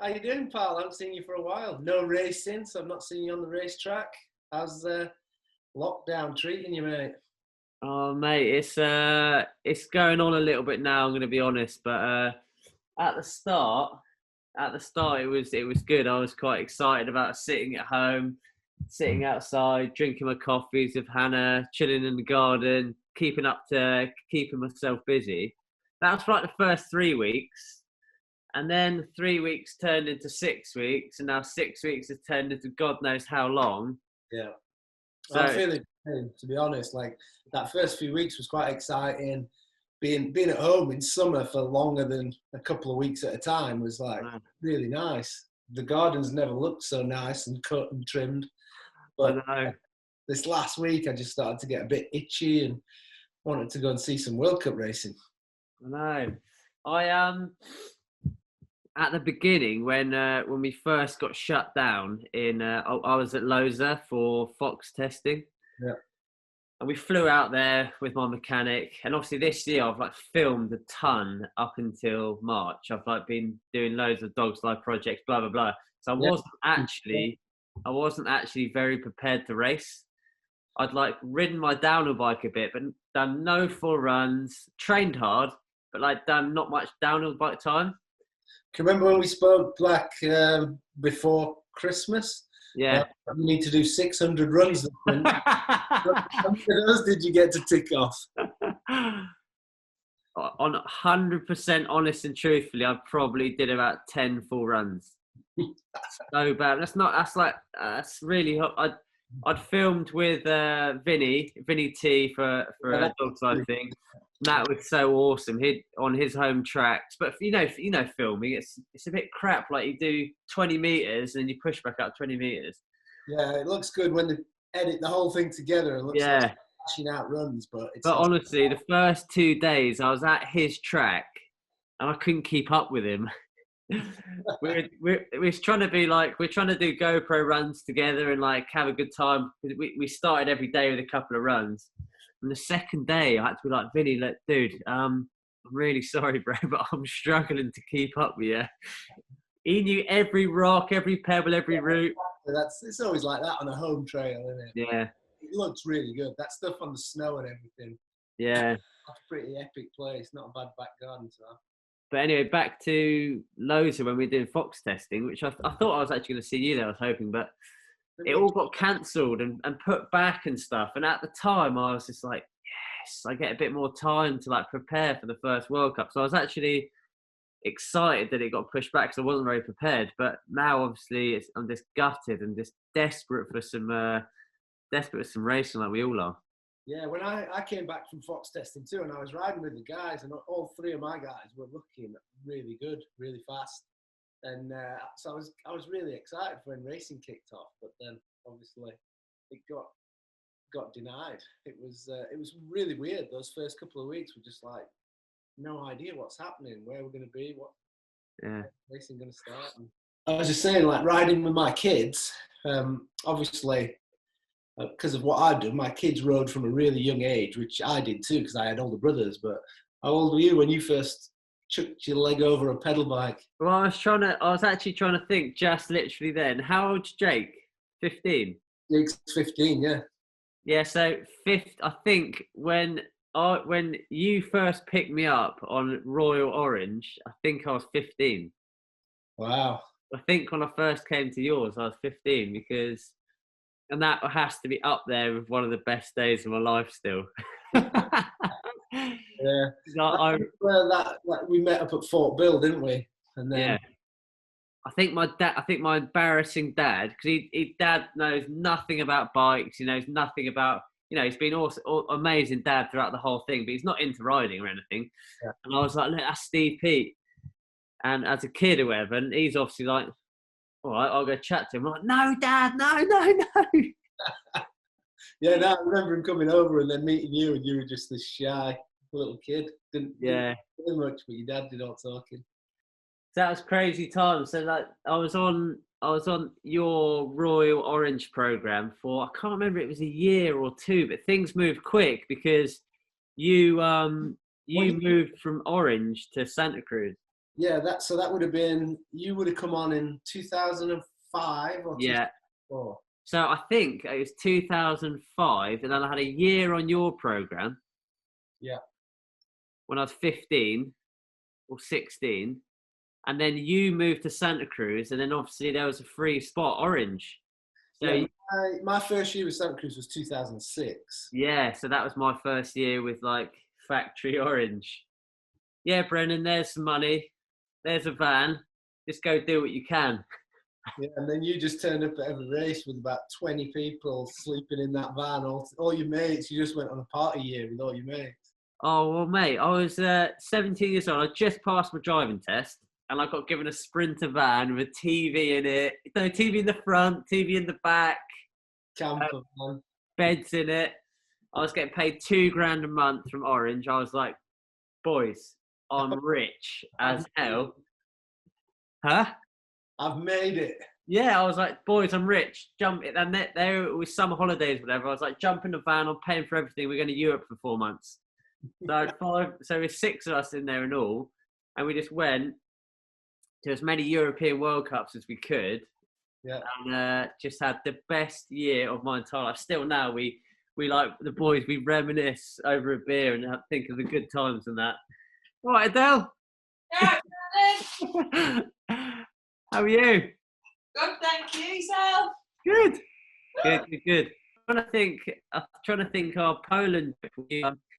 How you doing, pal? I haven't seen you for a while. No racing, so I've not seen you on the racetrack. How's lockdown treating you, mate? Oh mate, it's going on a little bit now. I'm going to be honest, but at the start, it was good. I was quite excited about sitting at home, sitting outside, drinking my coffees with Hannah, chilling in the garden, keeping myself busy. That was for like the first 3 weeks, and then 3 weeks turned into 6 weeks, and now 6 weeks has turned into God knows how long. Yeah. So I'm feeling the same, to be honest. Like that first few weeks was quite exciting. Being at home in summer for longer than a couple of weeks at a time was like really nice. The gardens never looked so nice and cut and trimmed. I But know. this last week I just started to get a bit itchy and wanted to go and see some World Cup racing. I know. I at the beginning when we first got shut down I was at Loic for Fox testing. Yeah. And we flew out there with my mechanic, and obviously this year I've like filmed a ton up until March. I've like been doing loads of Dogs Life projects, blah blah blah. So I wasn't actually very prepared to race. I'd like ridden my downhill bike a bit, but done no full runs, trained hard, but like done not much downhill bike time. Can you remember when we spoke like before Christmas? Yeah. You need to do 600 runs. How many of those did you get to tick off? On 100% honest and truthfully, I probably did about 10 full runs. So bad. That's really. I'd filmed with Vinny T for a Dogs Life thing. That was so awesome. He on his home tracks, but you know, filming it's a bit crap. Like you do 20 meters and you push back up 20 meters. Yeah, it looks good when they edit the whole thing together. It looks like flashing out runs, but honestly, the first 2 days I was at his track and I couldn't keep up with him. we're trying to be like we're trying to do GoPro runs together and like have a good time. We started every day with a couple of runs. And the second day, I had to be like, Vinny, look, dude, I'm really sorry, bro, but I'm struggling to keep up with you. He knew every rock, every pebble, every route. It's always like that on a home trail, isn't it? Yeah. It looks really good. That stuff on the snow and everything. Yeah. That's a pretty epic place. Not a bad back garden to have. But anyway, back to Loic when we were doing Fox testing, which I thought I was actually going to see you there, I was hoping, but it all got cancelled and put back and stuff. And at the time, I was just like, yes, I get a bit more time to like prepare for the first World Cup. So I was actually excited that it got pushed back because I wasn't very prepared. But now, obviously, I'm just gutted and just desperate for some racing like we all are. Yeah, when I came back from Fox testing too, and I was riding with the guys, and all three of my guys were looking really good, really fast. And so I was really excited for when racing kicked off, but then obviously it got denied. It was really weird. Those first couple of weeks were just like no idea what's happening, where we're going to be, what racing going to start. And I was just saying, like riding with my kids, obviously because of what I've done, my kids rode from a really young age, which I did too because I had older brothers. But how old were you when you first chucked your leg over a pedal bike? Well, I was actually trying to think just literally then. How old's Jake? 15? Jake's 15, yeah. Yeah, so I think when you first picked me up on Royal Orange, I think I was 15. Wow. I think when I first came to yours, I was 15 and that has to be up there with one of the best days of my life still. Yeah, we met up at Fort Bill, didn't we? And then yeah, I think my embarrassing dad, because he dad knows nothing about bikes. He knows nothing about, he's been amazing dad throughout the whole thing, but he's not into riding or anything. Yeah. And I was like, look, that's Steve Peat. And as a kid or whatever, and he's obviously like, all right, I'll go chat to him. I'm like, no, Dad, no. Yeah, no, I remember him coming over and then meeting you, and you were just this shy little kid. Didn't do much, but your dad did all talking. So that was crazy times. So like, I was on your Royal Orange program for, I can't remember, it was a year or two, but things moved quick because you moved from Orange to Santa Cruz. Yeah, so that would have been, you would have come on in 2005 or Yeah. 2004. So I think it was 2005, and then I had a year on your program. Yeah. When I was 15 or 16, and then you moved to Santa Cruz, and then obviously there was a free spot, Orange. So Yeah, my first year with Santa Cruz was 2006. Yeah, so that was my first year with like factory Orange. Yeah, Brennan, there's some money. There's a van. Just go do what you can. Yeah, and then you just turned up at every race with about 20 people sleeping in that van, all your mates. You just went on a party year with all your mates. Oh, well, mate, I was 17 years old. I just passed my driving test, and I got given a Sprinter van with a TV in it. No, TV in the front, TV in the back. Camper van. Beds in it. I was getting paid $2,000 a month from Orange. I was like, boys, I'm rich as hell. Huh? I've made it. Yeah, I was like, boys, I'm rich. Jump it. And there it was summer holidays, whatever. I was like, jump in the van. I'm paying for everything. We're going to Europe for 4 months. So there's 6 of us in there in all, and we just went to as many European World Cups as we could. Yeah. And just had the best year of my entire life. Still now, we like the boys. We reminisce over a beer and think of the good times and that. All right, Adele. Yeah, How are you? good, thank you. Yourself? Good. I'm trying to think of Poland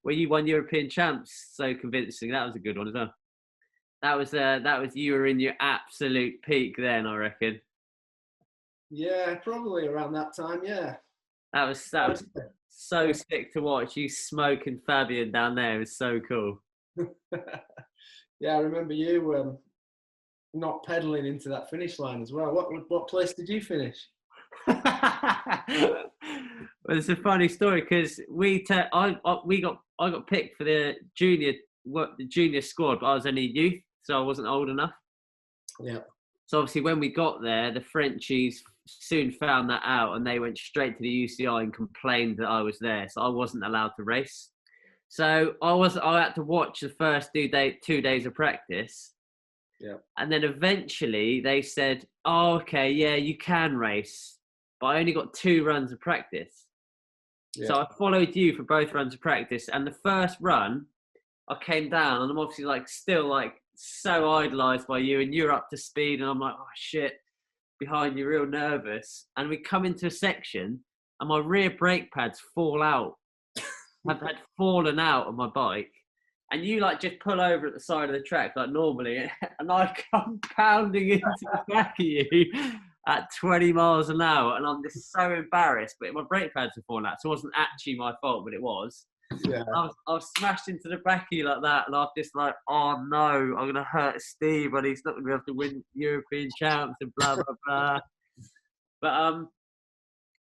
where you won European champs so convincing. That was a good one as well. That was you were in your absolute peak then, I reckon. Yeah, probably around that time. Yeah. That was so sick to watch. You smoking Fabian down there. It was so cool. Yeah, I remember you not pedaling into that finish line as well. What place did you finish? Well, it's a funny story because I got picked for the junior squad, but I was only youth, so I wasn't old enough. Yeah. So obviously, when we got there, the Frenchies soon found that out, and they went straight to the UCI and complained that I was there, so I wasn't allowed to race. So I had to watch the first 2 days of practice. Yeah. And then eventually they said, "Oh, okay, yeah, you can race, but I only got 2 runs of practice." Yeah. So I followed you for both runs of practice, and the first run, I came down, and I'm obviously still so idolised by you, and you're up to speed, and I'm like, oh shit, behind you, real nervous. And we come into a section, and my rear brake pads fall out. I've had fallen out of my bike, and you just pull over at the side of the track like normally, and I come pounding into the back of you at 20 miles an hour, and I'm just so embarrassed. But my brake pads were falling out, so it wasn't actually my fault, but it was. Yeah. I was smashed into the back of you like that, and I was just like, oh no, I'm gonna hurt Steve, and he's not gonna be able to win European champs and blah blah blah. But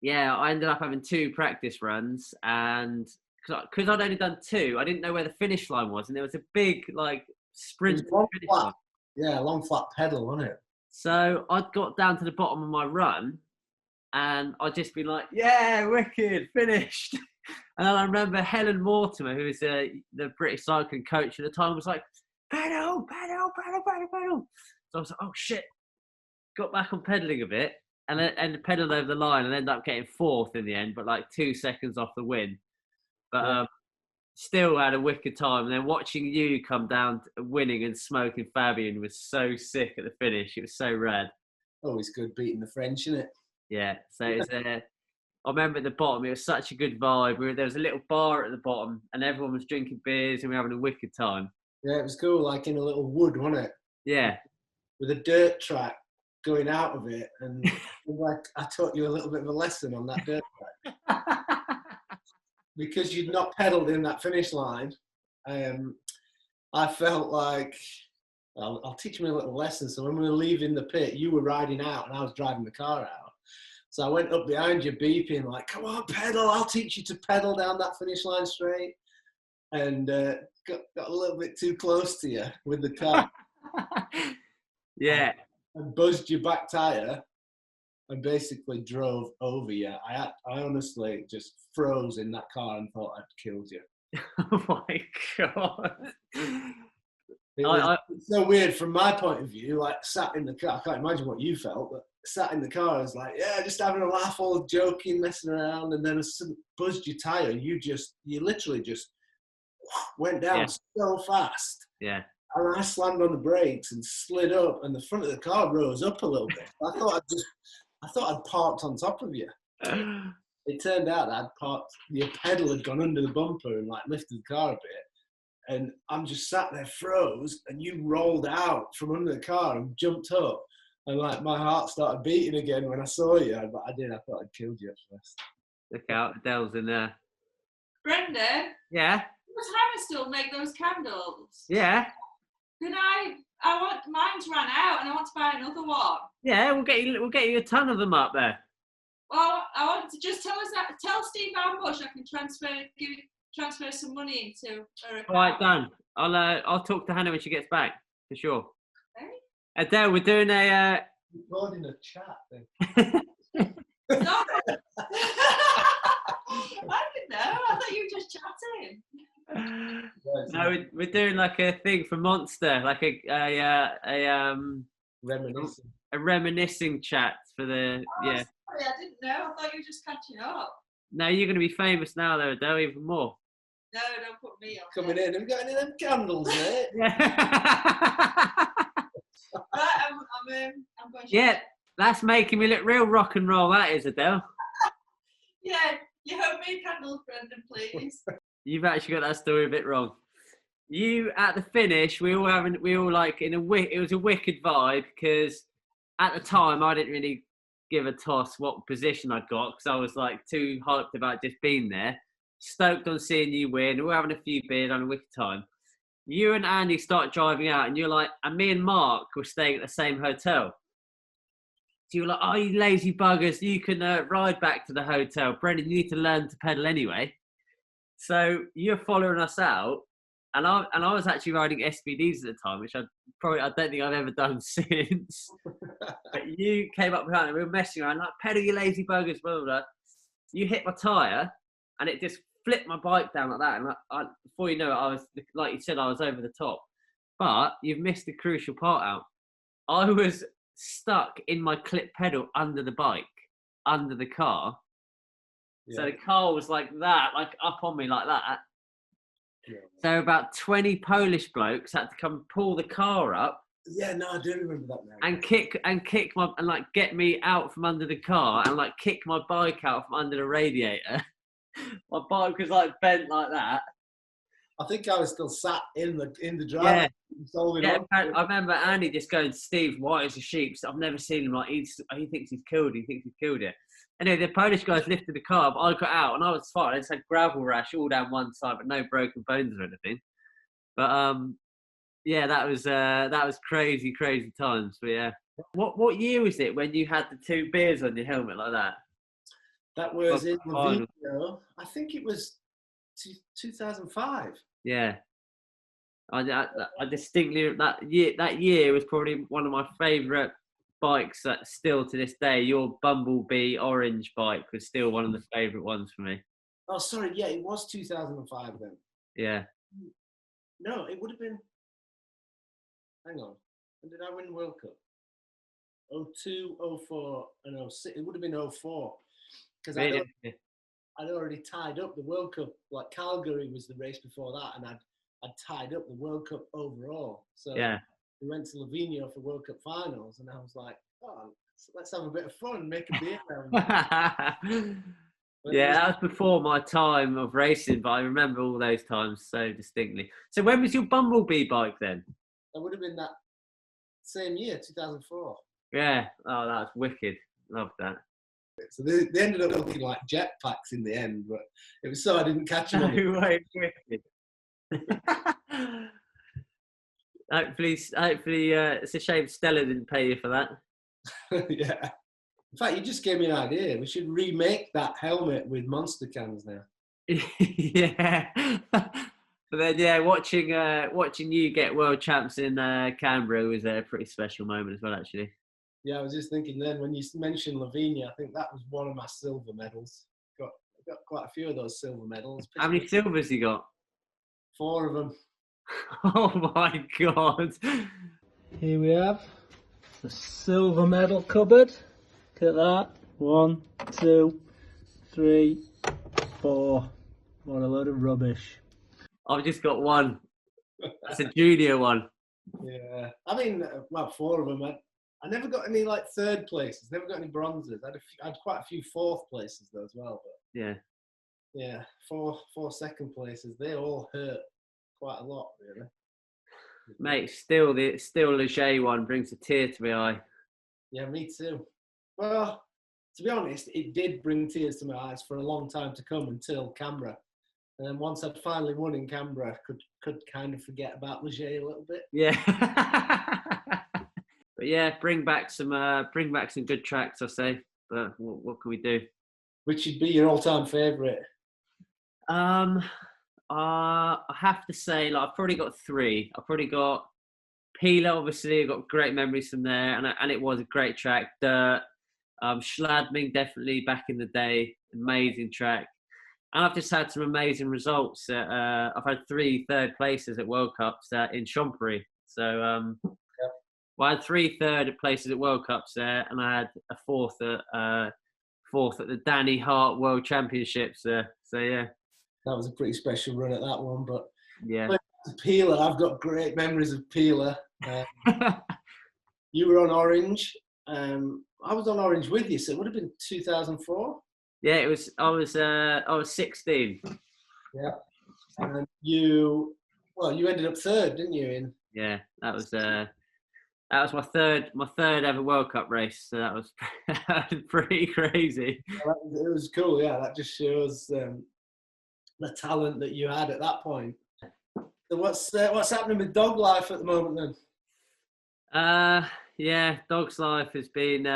yeah, I ended up having 2 practice runs, and because I'd only done 2, I didn't know where the finish line was, and there was a big sprint finish line. Yeah, long flat pedal, wasn't it? So I got down to the bottom of my run, and I'd just been like, yeah, wicked, finished. And then I remember Helen Mortimer, who was the British cycling coach at the time, was like, pedal, pedal, pedal, pedal, pedal. So I was like, oh shit. Got back on pedaling a bit, and pedaled over the line, and ended up getting 4th in the end, but 2 seconds off the win. But still had a wicked time. And then watching you come down winning and smoking Fabian was so sick at the finish. It was so rad. Always good beating the French, isn't it? Yeah. So it's I remember at the bottom, it was such a good vibe. There was a little bar at the bottom, and everyone was drinking beers, and we were having a wicked time. Yeah, it was cool, in a little wood, wasn't it? Yeah. With a dirt track going out of it, and I taught you a little bit of a lesson on that dirt track. Because you'd not pedalled in that finish line, I felt like, I'll teach you a little lesson. So when we were leaving the pit, you were riding out, and I was driving the car out. So I went up behind you beeping come on, pedal, I'll teach you to pedal down that finish line straight. And got a little bit too close to you with the car. Yeah. And buzzed your back tyre and basically drove over you. I honestly just froze in that car and thought I'd killed you. Oh my God. It's so weird from my point of view, like sat in the car, I can't imagine what you felt, but sat in the car, I was like, yeah, just having a laugh, all joking, messing around, and then as soon buzzed your tyre, you literally just went down so fast. Yeah. And I slammed on the brakes and slid up, and the front of the car rose up a little bit. I thought I'd parked on top of you. It turned out that your pedal had gone under the bumper and like lifted the car a bit. And I'm just sat there froze, and you rolled out from under the car and jumped up. And like my heart started beating again when I saw you. But I thought I'd killed you at first. Look out, Adele's in there. Brenda? Yeah? Does Hannah still make those candles? Yeah. Can I want, mine's run out and I want to buy another one. Yeah, we'll get you a ton of them up there. Well, I want to just tell Steve Ambush I can transfer some money into her account. All right, done. I'll talk to Hannah when she gets back, for sure. Okay. Adele, we're doing a... Recording a chat then. No. I didn't know. I thought you were just chatting. No, we're doing like a thing for Monster, like a reminiscing chat for the Sorry, I didn't know. I thought you were just catching up. No, you're going to be famous now, though, Adele, even more. No, don't put me on. Coming in, have you got any of them candles, mate? Right, I'm going to... Yeah, that's making me look real rock and roll, that is, Adele. Yeah, you homemade candles, Brendan, please. You've actually got that story a bit wrong. You, at the finish, we all like it was a wicked vibe, because at the time I didn't really give a toss what position I got, because I was like too hyped about just being there. Stoked on seeing you win. We were having a few beers, on a wicked time. You and Andy start driving out, and you're like, and me and Mark were staying at the same hotel. So you're like, oh, you lazy buggers, you can ride back to the hotel. Brendan, you need to learn to pedal anyway. So you're following us out, and I was actually riding SPDs at the time, which I don't think I've ever done since. But you came up behind, and we were messing around, like, pedal, you lazy buggers, blah, blah, blah. You hit my tyre, and it just flipped my bike down like that. And before you know it, I was, like you said, I was over the top. But you've missed the crucial part out. I was stuck in my clip pedal under the bike, under the car. Yeah. So the car was like that, like up on me like that. Yeah. So about 20 Polish blokes had to come pull the car up. Yeah, no, I do remember that now. And kick my, and like get me out from under the car, and like kick my bike out from under the radiator. My bike was like bent like that. I think I was still sat in the drive. Yeah, I remember Andy just going, Steve, white as a sheep. So I've never seen him like, he thinks he's killed it. Anyway, the Polish guys lifted the car, but I got out and I was fine. I just had gravel rash all down one side, but no broken bones or anything. But yeah, that was crazy times. But yeah, what year was it when you had the 2 beers on your helmet like that? That was in Vouilloz. I think it was 2005. Yeah, I distinctly that year was probably one of my favourite bikes. That still to this day, your Bumblebee orange bike was still one of the favourite ones for me. Oh, sorry, yeah, it was 2005 then. Yeah. No, it would have been. Hang on, when did I win the World Cup? 02, 04, and 06. It would have been 04 because I'd already tied up the World Cup. Like Calgary was the race before that, and I'd tied up the World Cup overall. So yeah, we went to Lavinia for World Cup finals, and I was like, oh, let's have a bit of fun, make a beer round. Yeah, that was before my time of racing, but I remember all those times so distinctly. So when was your Bumblebee bike then? That would have been that same year, 2004. Yeah, oh, that's wicked. Love that. So they ended up looking like jetpacks in the end, but it was so I didn't catch them. No way, wicked. Hopefully, it's a shame Stella didn't pay you for that. Yeah. In fact, you just gave me an idea. We should remake that helmet with monster cans now. Yeah. But then, yeah, watching you get world champs in Canberra was a pretty special moment as well, actually. Yeah, I was just thinking then, when you mentioned Lavinia, I think that was one of my silver medals. Got quite a few of those silver medals. How many silvers you got? 4 of them. Oh my God. Here we have the silver medal cupboard. Look at that. 1, 2, 3, 4. What a load of rubbish. I've just got one. That's a junior one. Yeah, I mean, well, 4 of them. I never got any like 3rd places. Never got any bronzes. I had quite a few 4th places though as well. But Yeah. yeah, four 2nd places. They all hurt quite a lot, really. Mate, still Leger one brings a tear to my eye. Yeah, me too. Well, to be honest, it did bring tears to my eyes for a long time to come until Canberra. And then once I'd finally won in Canberra, I could kind of forget about Leger a little bit. Yeah. But yeah, bring back some good tracks, I say. But what can we do? Which would be your all-time favourite? I have to say, like, I've probably got 3. I've probably got Peeler, obviously. I've got great memories from there, and it was a great track. Dirt, Schladming, definitely back in the day, amazing track. And I've just had some amazing results. I've had 3 3rd places at World Cups in Chompery. So well, I had 3 3rd places at World Cups there, and I had a 4th at the Danny Hart World Championships there. So yeah, that was a pretty special run at that one. But yeah, Peeler, I've got great memories of Peeler. You were on Orange. I was on Orange with you, so it would have been 2004. Yeah, it was. I was 16. Yeah, and you ended up 3rd, didn't you? Yeah, that was my third ever World Cup race. So that was pretty crazy. It was cool. Yeah, that just shows the talent that you had at that point. So what's happening with Dog Life at the moment then? Yeah, Dog's Life has been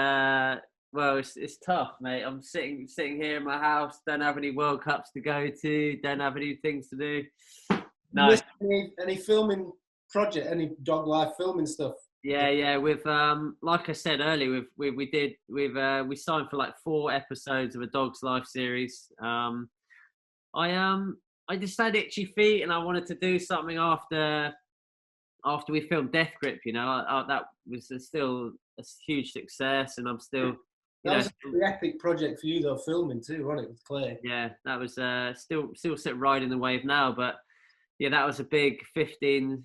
well, it's tough, mate. I'm sitting here in my house, don't have any World Cups to go to, don't have any things to do. No. Any filming project, any Dog Life filming stuff? Yeah. With like I said earlier, we signed for like 4 episodes of a Dog's Life series. I just had itchy feet, and I wanted to do something after we filmed Death Grip. You know, that was still a huge success, and I'm still. That was a pretty epic project for you though, filming too, wasn't it, with Clay? Yeah, that was still riding the wave now, but yeah, that was a big 15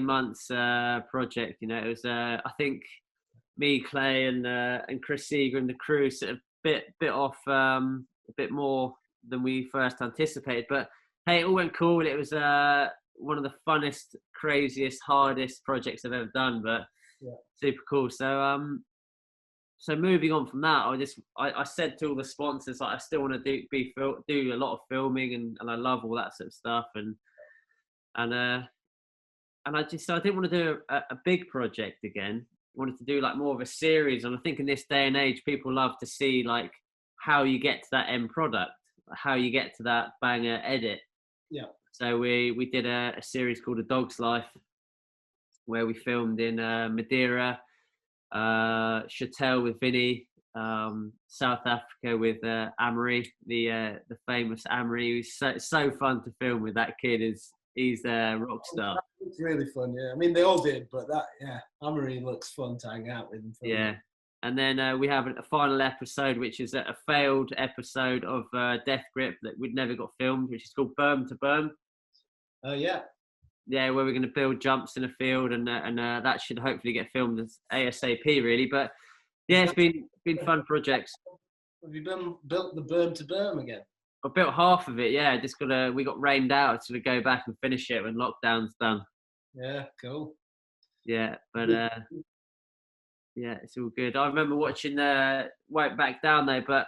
months project. You know, it was I think me, Clay, and Chris Seeger and the crew sort of bit off a bit more than we first anticipated, but hey, it all went cool. It was one of the funnest, craziest, hardest projects I've ever done, but yeah, super cool. So moving on from that, I said to all the sponsors, like, I still want to do a lot of filming, and I love all that sort of stuff, and I didn't want to do a big project again. I wanted to do like more of a series, and I think in this day and age, people love to see like how you get to that end product, how you get to that banger edit. Yeah. So we did a series called A Dog's Life, where we filmed in Madeira, Chatel with Vinny, South Africa with Amaury, the famous Amaury. It was so fun to film with that kid. He's a rock star. It's really fun, yeah. I mean, they all did, but Amaury looks fun to hang out with him. Yeah. And then we have a final episode, which is a failed episode of Death Grip that we'd never got filmed, which is called Berm to Berm. Oh, yeah. Yeah, where we're going to build jumps in a field, and that should hopefully get filmed as ASAP, really. But yeah, it's been fun projects. Have you built the Berm to Berm again? I built half of it, yeah. We got rained out, so we go back and finish it when lockdown's done. Yeah, cool. Yeah, but yeah, it's all good. I remember watching Won't Back Down though, but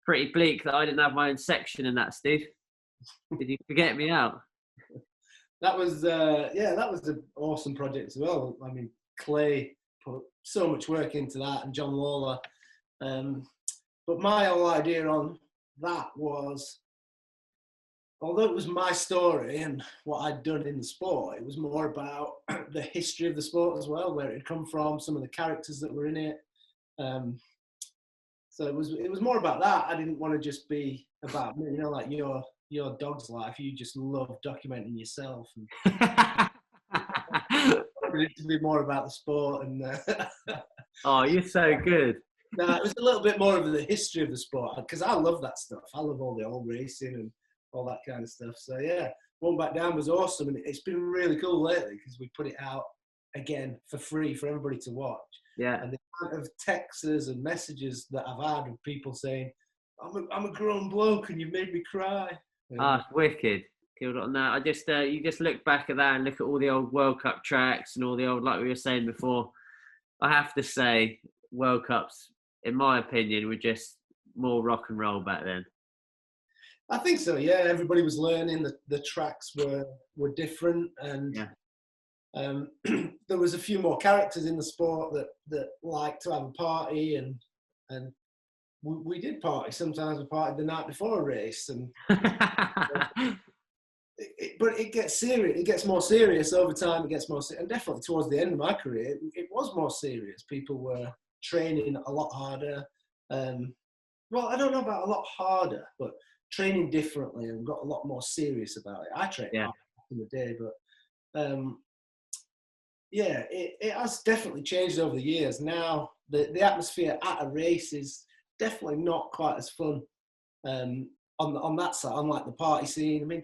pretty bleak that I didn't have my own section in that, Steve. Did you forget me out? That was an awesome project as well. I mean, Clay put so much work into that, and John Lawler. But my whole idea on that was, although it was my story and what I'd done in the sport, it was more about the history of the sport as well, where it had come from, some of the characters that were in it. So it was more about that. I didn't want to just be about me, you know, like your your dog's life, you just love documenting yourself. And wanted it to be more about the sport. And Oh, you're so good. no, it was a little bit more of the history of the sport, because I love that stuff. I love all the old racing and all that kind of stuff. So yeah, One Back Down was awesome, and it's been really cool lately because we put it out again for free for everybody to watch. Yeah. And the amount of texts and messages that I've had of people saying, I'm a grown bloke and you've made me cry. Ah, wicked. Killed it on that. I just you just look back at that and look at all the old World Cup tracks and all the old, like we were saying before. I have to say, World Cups, in my opinion, were just more rock and roll back then. I think so. Yeah, everybody was learning. The tracks were different, and there was a few more characters in the sport that liked to have a party, and we did party. Sometimes we partied the night before a race, and but it gets serious. It gets more serious over time. It gets more, and definitely towards the end of my career, it was more serious. People were training a lot harder. Well, I don't know about a lot harder, but training differently and got a lot more serious about it. I trained hard back in the day, but it has definitely changed over the years. Now the atmosphere at a race is definitely not quite as fun on that side, unlike the party scene. I mean,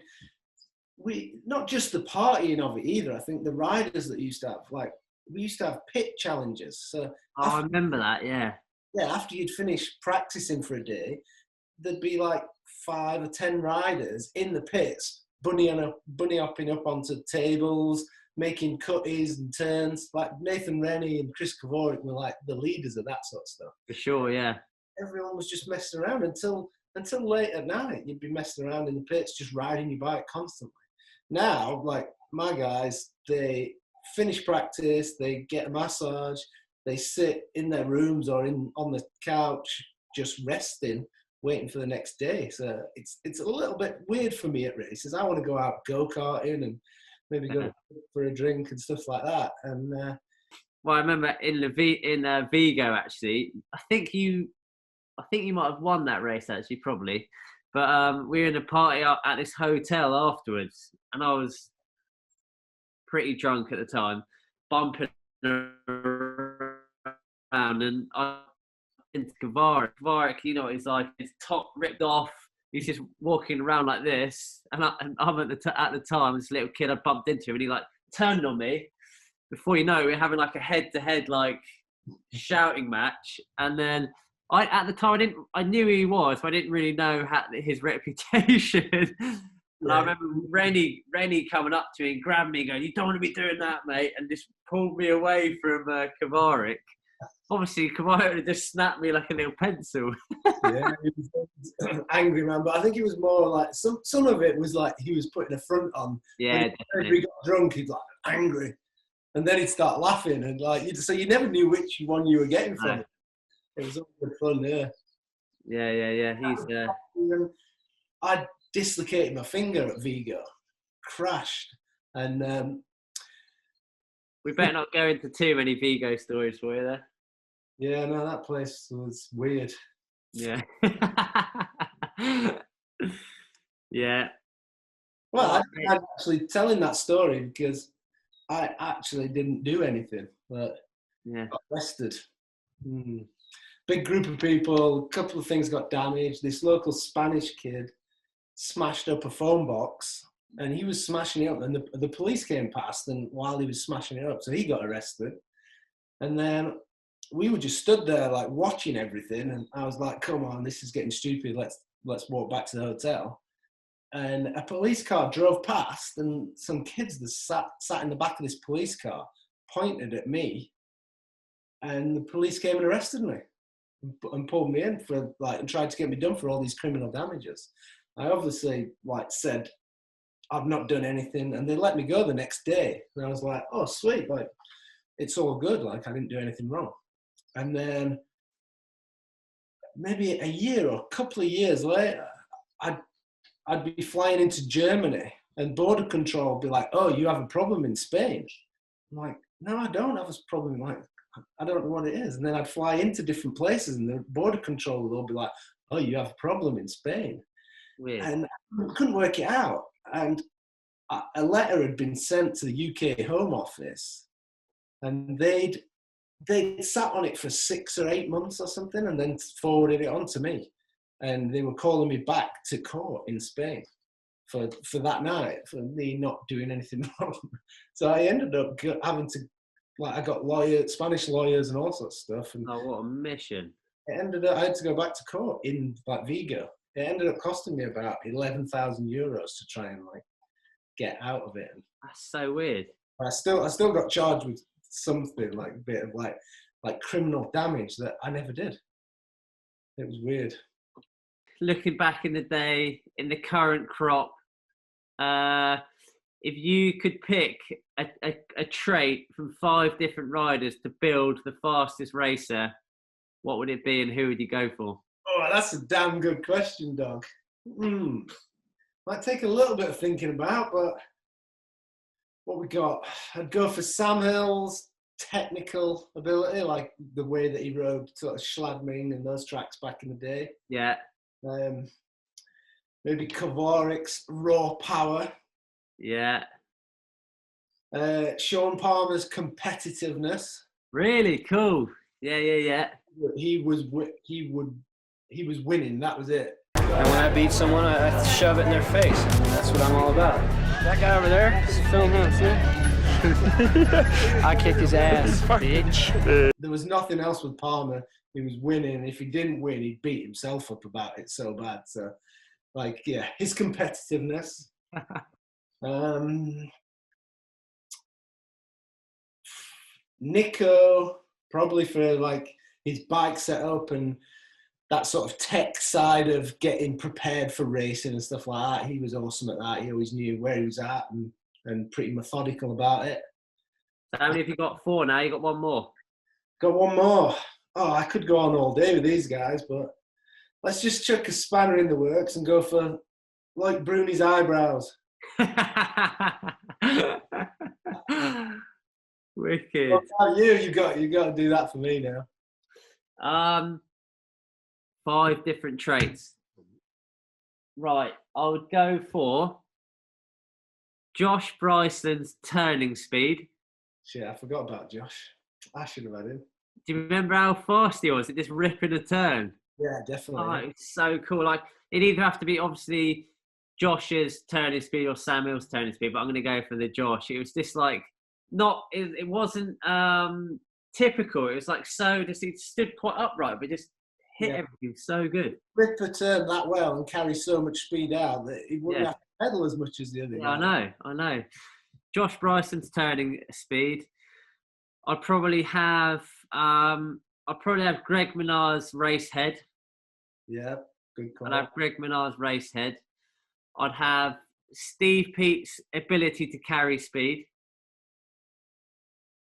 we not just the partying of it either. I think the riders that used to have, like, we used to have pit challenges. So I remember that, yeah. Yeah, after you'd finished practicing for a day, there'd be like 5 or 10 riders in the pits, bunny hopping up onto tables, making cutties and turns. Like Nathan Rennie and Chris Kavorik were like the leaders of that sort of stuff. For sure, yeah. Everyone was just messing around until late at night. You'd be messing around in the pits, just riding your bike constantly. Now, like my guys, they finish practice, they get a massage, they sit in their rooms or on the couch, just resting, waiting for the next day. So it's a little bit weird for me at races. I want to go out go-karting and maybe go for a drink and stuff like that. And well, I remember in Vigo, actually, I think you might have won that race, actually, probably. But we were in a party at this hotel afterwards, and I was pretty drunk at the time, bumping around, and I into Kavarik, you know, he's like, his top ripped off. He's just walking around like this, and I'm at the time, this little kid I bumped into him, and he like turned on me. Before you know, we're having like a head-to-head like shouting match, and then at the time I knew who he was, but I didn't really know his reputation. And I remember Rennie coming up to me and grabbed me and going, "You don't want to be doing that, mate," and just pulled me away from Kavarik. Obviously, Kavarik would just snapped me like a little pencil. Yeah, he was angry man, but I think he was more like some of it was like he was putting a front on. Yeah, when he got drunk, he'd like angry, and then he'd start laughing, and like so you never knew which one you were getting from. No. It was all good fun, yeah. Yeah. He's I dislocated my finger at Vigo, crashed, and we better not go into too many Vigo stories for you there. Yeah, no, that place was weird. Yeah. Yeah. Well, I'm actually telling that story because I actually didn't do anything, but got arrested. Big group of people, a couple of things got damaged. This local Spanish kid smashed up a phone box, and he was smashing it up, and the police came past, and while he was smashing it up, so he got arrested. And then we were just stood there like watching everything, and I was like, come on, this is getting stupid, let's walk back to the hotel. And a police car drove past, and some kids that sat in the back of this police car pointed at me, and the police came and arrested me and pulled me in for and tried to get me done for all these criminal damages. I obviously said I've not done anything, and they let me go the next day. And I was like, oh sweet, it's all good, I didn't do anything wrong. And then maybe a year or a couple of years later, I'd be flying into Germany, and border control would be like, oh, you have a problem in Spain. I'm like, no, I don't have a problem. I don't know what it is. And then I'd fly into different places, and the border control would all be like, oh, you have a problem in Spain. Weird. and I couldn't work it out. And a letter had been sent to the UK Home Office, and they'd sat on it for 6 or 8 months or something, and then forwarded it on to me. And they were calling me back to court in Spain for that night, for me not doing anything wrong. So I ended up having to, like, I got Spanish lawyers and all sorts of stuff. And Oh, what a mission. it ended up, I had to go back to court in like Vigo. It ended up costing me about 11,000 euros to try and like get out of it. That's so weird. I still got charged with something like a bit of like criminal damage that I never did. It was weird. Looking back in the day, in the current crop, if you could pick a trait from 5 different riders to build the fastest racer, what would it be and who would you go for? Oh, that's a damn good question, dog. Might take a little bit of thinking about, but what we got? I'd go for Sam Hill's technical ability, like the way that he rode sort of Schladming and those tracks back in the day. Yeah. Maybe Kvarik's raw power. Yeah. Sean Palmer's competitiveness. Really cool. Yeah. He was winning. That was it. And when I beat someone, I shove it in their face. I mean, that's what I'm all about. That guy over there is filming us, I kicked his ass, bitch. There was nothing else with Palmer. He was winning. If he didn't win, he'd beat himself up about it so bad. So, like, yeah, his competitiveness. Nico, probably for like his bike setup and that sort of tech side of getting prepared for racing and stuff like that. He was awesome at that. He always knew where he was at and pretty methodical about it. So how many have you got? 4 now? You got one more? Got one more. Oh, I could go on all day with these guys, but let's just chuck a spanner in the works and go for Loic Bruni's eyebrows. Wicked. What about you? You got to do that for me now. 5 different traits. Right, I would go for Josh Bryceland's turning speed. Shit, I forgot about Josh. I should have had him. Do you remember how fast he was? It just ripping a turn. Yeah, definitely. Oh, it's so cool. Like, it either have to be obviously Josh's turning speed or Samuel's turning speed, but I'm going to go for the Josh. It was just like it wasn't typical. It was like it stood quite upright, but just hit everything so good. Rip a turn that well and carry so much speed out that he wouldn't have to pedal as much as the other guy. I know. Josh Bryson's turning speed. I'd probably have Greg Minnaar's race head. Yeah, good call. I'd have Greg Minnaar's race head. I'd have Steve Peat's ability to carry speed,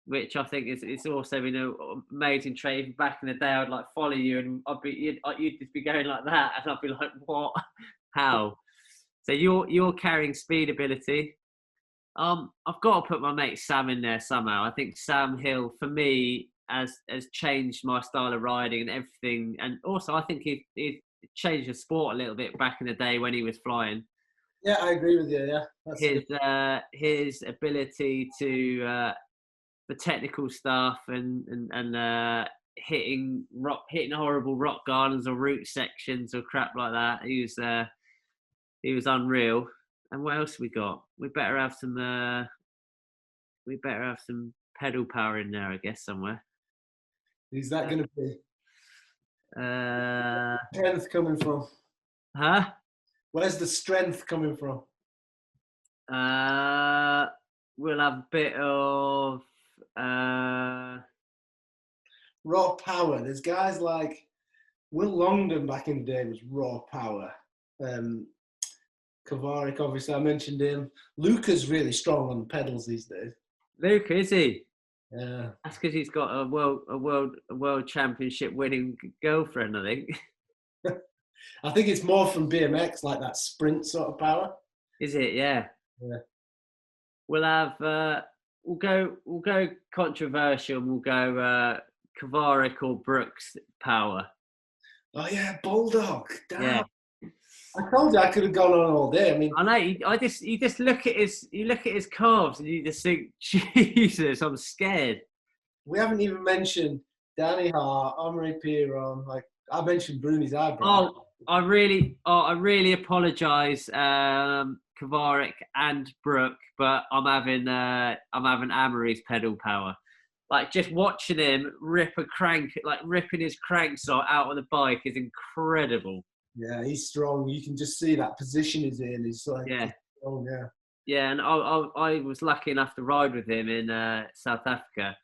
which I think is also been an amazing trait. Back in the day, I'd like follow you and you'd just be going like that, and I'd be like, what? How? So you're carrying speed ability. I've got to put my mate Sam in there somehow. I think Sam Hill, for me, has changed my style of riding and everything. And also, I think he changed the sport a little bit back in the day when he was flying. Yeah, I agree with you. Yeah, his ability to the technical stuff and hitting horrible rock gardens or route sections or crap like that. He was unreal. And what else we got? We better have some pedal power in there, I guess, somewhere. Who's that going to be? Strength coming from? Huh? Where's the strength coming from? We'll have a bit of raw power. There's guys like Will Longdon back in the day was raw power. Kvarik, obviously, I mentioned him. Luca's really strong on pedals these days. Luca, is he? Yeah. That's because he's got a world championship winning girlfriend, I think. I think it's more from BMX, like that sprint sort of power. Is it? Yeah. Yeah. We'll have we'll go controversial. And we'll go Kvarik or Brooks power. Oh yeah, Bulldog. Damn. Yeah. I told you I could have gone on all day. I mean, I know. You just look at his calves and you just think, Jesus, I'm scared. we haven't even mentioned Danny Hart, Amaury Pierron. Like I mentioned Bruni's eyebrow. Oh, I really apologise, Kavarik and Brooke, but I'm having Amaury's pedal power. Like just watching him ripping his cranks out of the bike is incredible. Yeah, he's strong. You can just see that position he's in. He's like, Yeah. Oh yeah. Yeah, and I was lucky enough to ride with him in South Africa.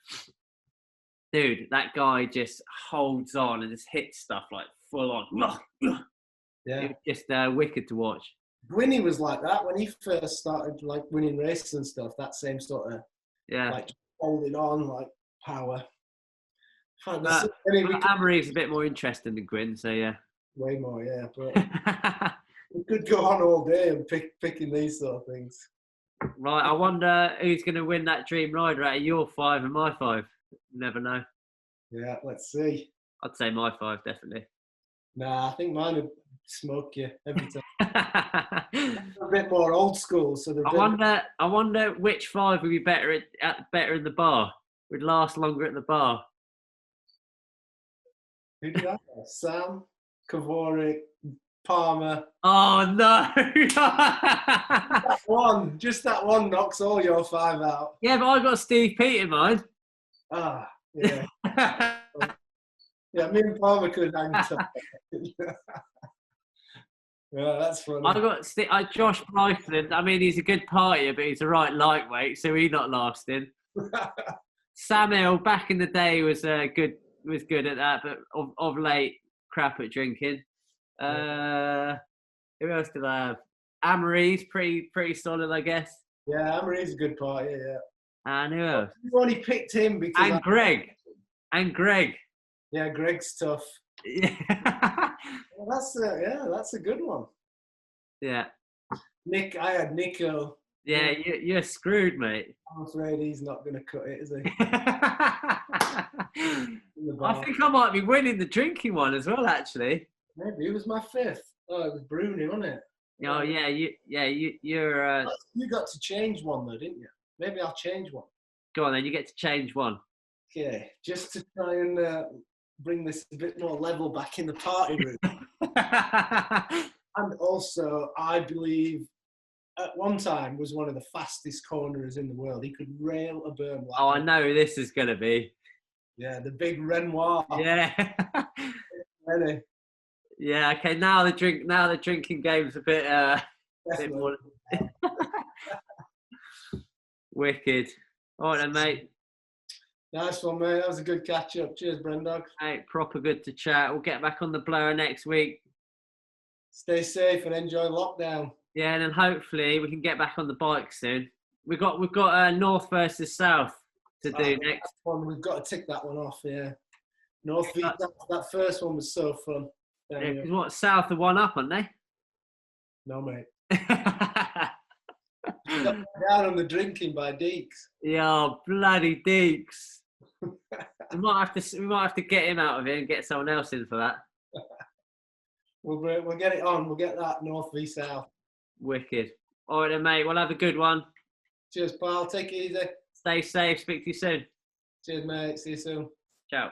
Dude, that guy just holds on and just hits stuff like full on. Yeah. It was just wicked to watch. Bruni was like that when he first started like winning races and stuff. That same sort of like holding on, like power. Amaury's a bit more interesting than Gwyn, so yeah. Way more, yeah. But we could go on all day and picking these sort of things. Right, I wonder who's going to win that dream rider out of your 5 and my 5. You never know. Yeah, let's see. I'd say my 5, definitely. Nah, I think mine would smoke you every time. A bit more old school. So I wonder which 5 would be better in the bar. Would last longer at the bar. Who did that? Sam, Kavarik, Palmer. Oh no! Just that one knocks all your 5 out. Yeah, but I got Steve Peat in mind. Ah, yeah. Yeah, me and Palmer could hang together. Yeah, that's funny. I got Josh Bryceland. I mean, he's a good partier, but he's a right lightweight, so he's not lasting. Samuel, back in the day, was good at that, but of late, crap at drinking. Who else did I have? Amaury's pretty solid, I guess. Yeah, Amaury's a good partier, yeah. And who else? You only picked him because... And Greg. Yeah, Greg's tough. Yeah. Well, that's a good one. Yeah. I had Nico. Yeah, you're screwed, mate. I'm afraid he's not going to cut it, is he? I think I might be winning the drinking one as well, actually. Maybe it was my 5th. Oh, it was Bruni, wasn't it? Oh yeah, you're. You got to change one though, didn't you? Maybe I'll change one. Go on then, you get to change one. Okay, just to try and bring this a bit more level back in the party room. And also, I believe at one time was one of the fastest cornerers in the world. He could rail a berm. Like I know who this is going to be. Yeah, the big Renoir. Yeah. Ready? Yeah. Okay. Now the drinking game's a bit more wicked. All right then, mate. Nice one, mate. That was a good catch up. Cheers, Brendog. Hey, proper good to chat. We'll get back on the blower next week. Stay safe and enjoy lockdown. Yeah, and then hopefully we can get back on the bike soon. We've got North versus South to do next. We've got to tick that one off. Yeah, North. That first one was so fun. Yeah, because what South are 1 up, aren't they? No, mate. Down on the drinking by Deeks. Yeah, bloody Deeks. we might have to get him out of here and get someone else in for that. We'll get it on. We'll get that North v South. Wicked. All right then, mate. We'll have a good one. Cheers, pal. Take it easy. Stay safe. Speak to you soon. Cheers, mate. See you soon. Ciao.